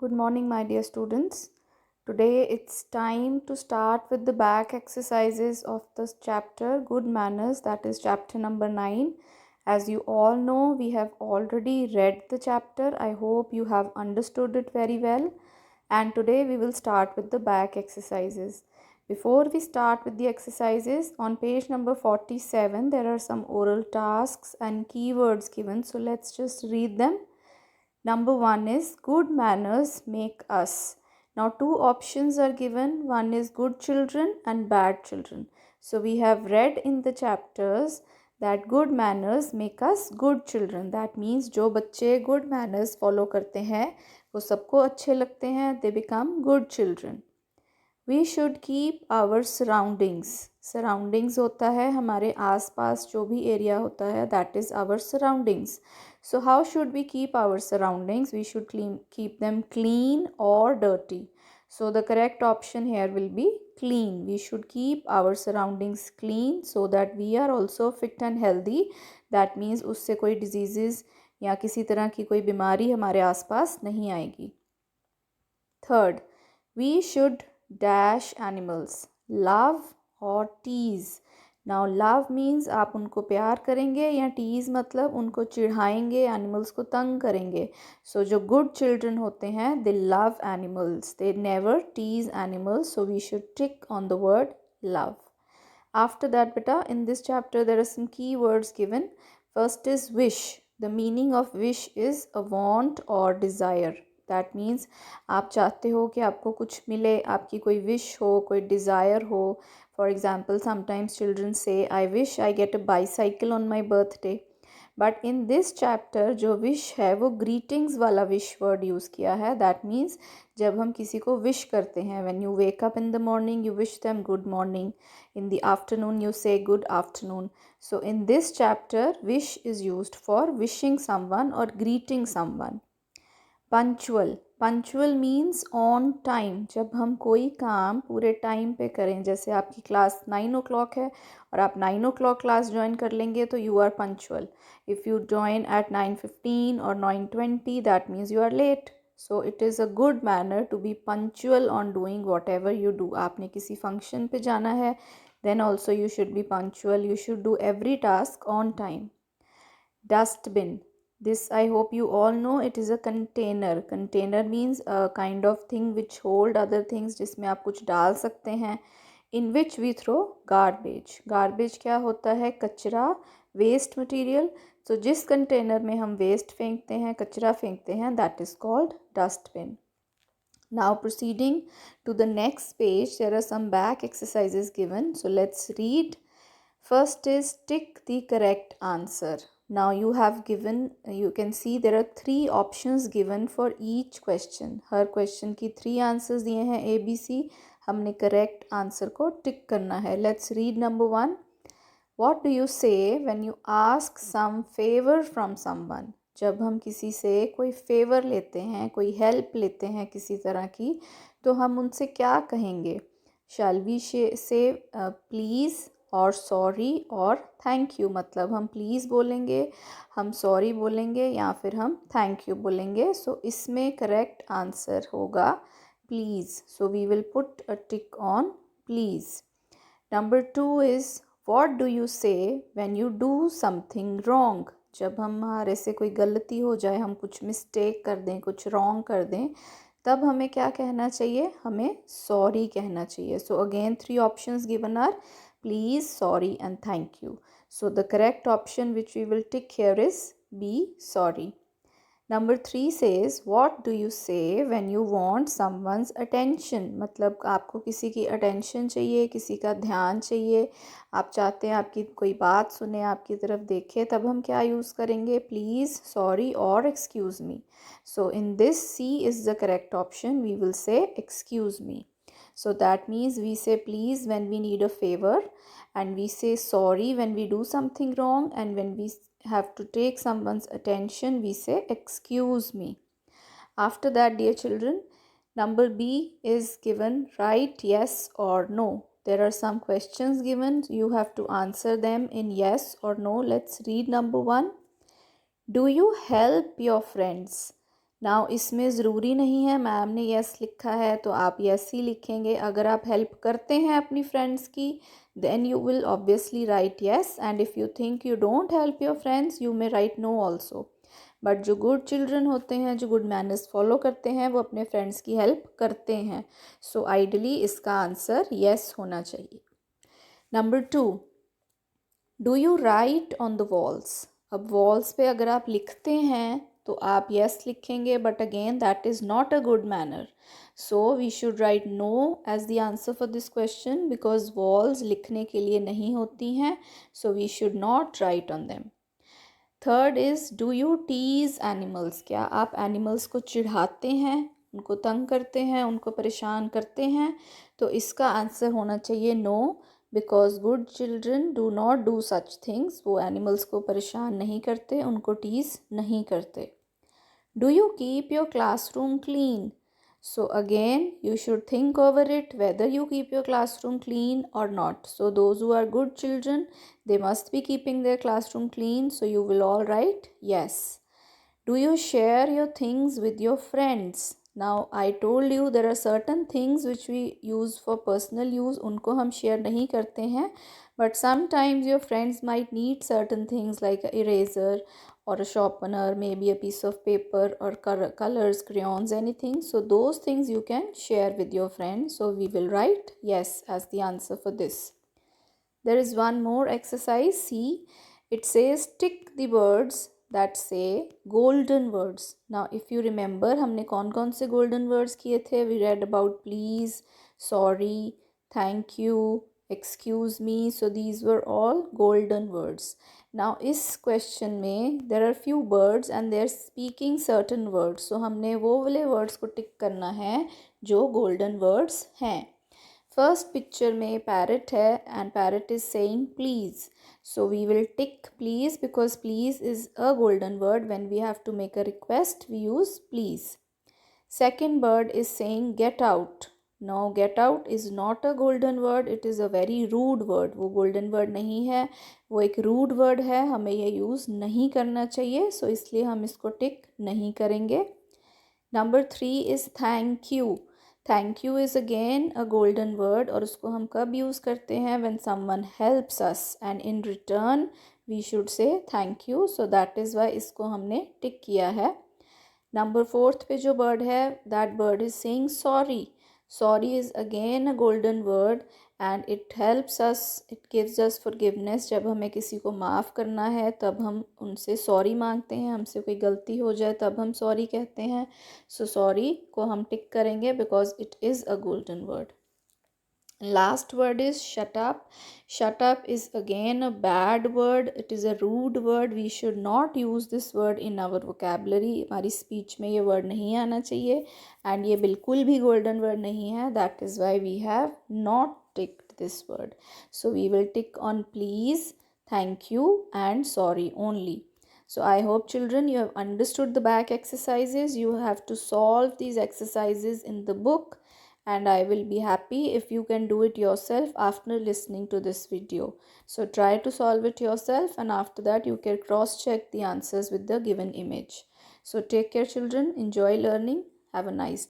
Good morning, my dear students. Today it's time to start with the back exercises of this chapter, Good Manners, that is chapter number 9. As you all know, we have already read the chapter. I hope you have understood it very well. And today we will start with the back exercises. Before we start with the exercises, on page number 47, there are some oral tasks and keywords given. So let's just read them. Number one is good manners make us. Now, two options are given. One is good children and bad children. So, we have read in the chapters that good manners make us good children. That means जो बच्चे good manners follow करते हैं वो सबको अच्छे लगते हैं. They become good children. We should keep our surroundings. Surroundings होता है हमारे आसपास जो भी एरिया होता है, that is our surroundings. So how should we keep our surroundings? We should keep them clean और dirty. So the correct option here will be clean. We should keep our surroundings clean so that we are also fit and healthy. That means उससे कोई diseases या किसी तरह की कोई बीमारी हमारे आसपास नहीं आएगी. Third, we should dash animals. Love और tease. Now love means आप उनको प्यार करेंगे या tease मतलब उनको चिढ़ाएंगे, animals को तंग करेंगे. So जो good children होते हैं, they love animals. They never tease animals. So we should tick on the word love. After that, beta, in this chapter there are some key words given. First is wish. The meaning of wish is a want or desire. That means आप चाहते हो कि आपको कुछ मिले, आपकी कोई wish हो, कोई डिज़ायर हो. फॉर एग्ज़ाम्पल समटाइम्स चिल्ड्रन से I wish I get a bicycle on my birthday. But in this chapter जो विश है वो ग्रीटिंग्स वाला विश वर्ड यूज़ किया है. दैट मीन्स जब हम किसी को विश करते हैं, when you wake up in the morning you wish them good morning, in the afternoon you say good afternoon. So in this chapter wish is used for wishing someone or greeting someone. Punctual. Punctual means on time. जब हम कोई काम पूरे time पे करें, जैसे आपकी class 9 o'clock है और आप 9 o'clock क्लास ज्वाइन कर लेंगे तो you are punctual. If you join at 9:15 और 9:20 that means you are late. So it is a good manner to be punctual on doing whatever you do. आपने किसी function पे जाना है, then also you should be punctual. You should do every task on time. Dustbin. This I hope you all know, it is a container. Container means a kind of thing which hold other things, जिसमें आप कुछ डाल सकते हैं. In which we throw garbage. Garbage क्या होता है? कचरा, वेस्ट मटेरियल. तो जिस कंटेनर में हम वेस्ट फेंकते हैं, कचरा फेंकते हैं, that is called dustbin. Now proceeding to the next page, there are some back exercises given. So let's read. First is tick the correct answer. Now you have given, you can see there are 3 options given for each question. Her question की 3 answers दिए हैं A, B, C. हमने correct answer को tick करना है. Let's read number 1. What do you say when you ask some favor from someone? जब हम किसी से कोई favor लेते हैं, कोई help लेते हैं किसी तरह की, तो हम उनसे क्या कहेंगे? Shall we say please और सॉरी और थैंक यू? मतलब हम प्लीज़ बोलेंगे, हम सॉरी बोलेंगे या फिर हम थैंक यू बोलेंगे. सो इसमें करेक्ट आंसर होगा please. So we will put a tick on please. Number 2 is what do you say when you do something wrong? जब हमारे से कोई गलती हो जाए, हम कुछ मिस्टेक कर दें, कुछ रॉन्ग कर दें, तब हमें क्या कहना चाहिए? हमें सॉरी कहना चाहिए. So again 3 options given are please, sorry and thank you. So the correct option which we will tick here is B, sorry. Number 3 says what do you say when you want someone's attention? मतलब आपको किसी की attention चाहिए, किसी का ध्यान चाहिए, आप चाहते हैं आपकी कोई बात सुने, आपकी तरफ देखे, तब हम क्या यूज़ करेंगे? Please, sorry और excuse me. So in this C is the correct option. We will say excuse me. So that means we say please when we need a favor, and we say sorry when we do something wrong, and when we have to take someone's attention we say excuse me. After that, dear children, number B is given, write yes or no. There are some questions given, you have to answer them in yes or no. Let's read number 1. Do you help your friends? Now इसमें ज़रूरी नहीं है ma'am ने yes लिखा है तो आप yes he लिखेंगे. अगर आप हेल्प करते हैं अपनी फ्रेंड्स की then you will obviously write yes, and if you think you don't help your friends you may write no also. But जो गुड चिल्ड्रन होते हैं, जो गुड मैनर्स फॉलो करते हैं, वो अपने फ्रेंड्स की हेल्प करते हैं. सो आइडली इसका आंसर येस होना चाहिए. Number 2, do you write on the walls. अब वॉल्स पे अगर आप लिखते हैं तो आप येस लिखेंगे, but again that is not a good manner. So we should write no as the answer for this question because walls लिखने के लिए नहीं होती हैं. So we should not write on them. Third is do you tease animals. क्या आप animals को चिढ़ाते हैं, उनको तंग करते हैं, उनको परेशान करते हैं. तो इसका आंसर होना चाहिए no, because good children do not do such things. वो एनिमल्स को परेशान नहीं करते, उनको टीज़ नहीं करते. Do you keep your classroom clean. So again you should think over it whether you keep your classroom clean or not. So those who are good children, they must be keeping their classroom clean. So you will all write yes. Do you share your things with your friends. Now I told you there are certain things which we use for personal use, उनको हम share नहीं करते हैं. But sometimes your friends might need certain things like an eraser or a sharpener, maybe a piece of paper or colors, crayons, anything. So those things you can share with your friends. So we will write yes as the answer for this. There is one more exercise. See, it says tick the words that say golden words. Now if you remember हमने कौन से golden words किए थे. We read about please, sorry, thank you, excuse me. So these were all golden words. Now इस question में there are few birds and they are speaking certain words. So हमने वो वाले words को टिक करना है जो golden words हैं. फर्स्ट पिक्चर में पैरट है and parrot is saying please. So we will tick please because please is a golden word. When we have to make a request we use please. Second bird is saying get out. Now get out is not a golden word, it is a very rude word. वो golden word नहीं है, वो एक rude word है, हमें ये use नहीं करना चाहिए. So इसलिए हम इसको tick नहीं करेंगे. Number 3 is thank you. Thank you is again a golden word और उसको हम कब यूज़ करते हैं when someone helps us and in return we should say thank you. So that is why इसको हमने टिक किया है. Number 4 पे जो bird है, that bird is saying sorry. Sorry is again a golden word and it helps us, it gives us forgiveness. जब हमें किसी को माफ़ करना है तब हम उनसे सॉरी मांगते हैं, हमसे कोई गलती हो जाए तब हम सॉरी कहते हैं. सो सॉरी को हम टिक करेंगे because it is a golden word. Last word is shut up. Shut up is again a bad word. It is a rude word. We should not use this word in our vocabulary. हमारी speech में ये word नहीं आना चाहिए and ये बिल्कुल भी golden word नहीं है. That is why we have not ticked this word. So we will tick on please, thank you and sorry only. So I hope children you have understood the back exercises. You have to solve these exercises in the book. And I will be happy if you can do it yourself after listening to this video. So try to solve it yourself and after that you can cross check the answers with the given image. So take care children, enjoy learning, have a nice day.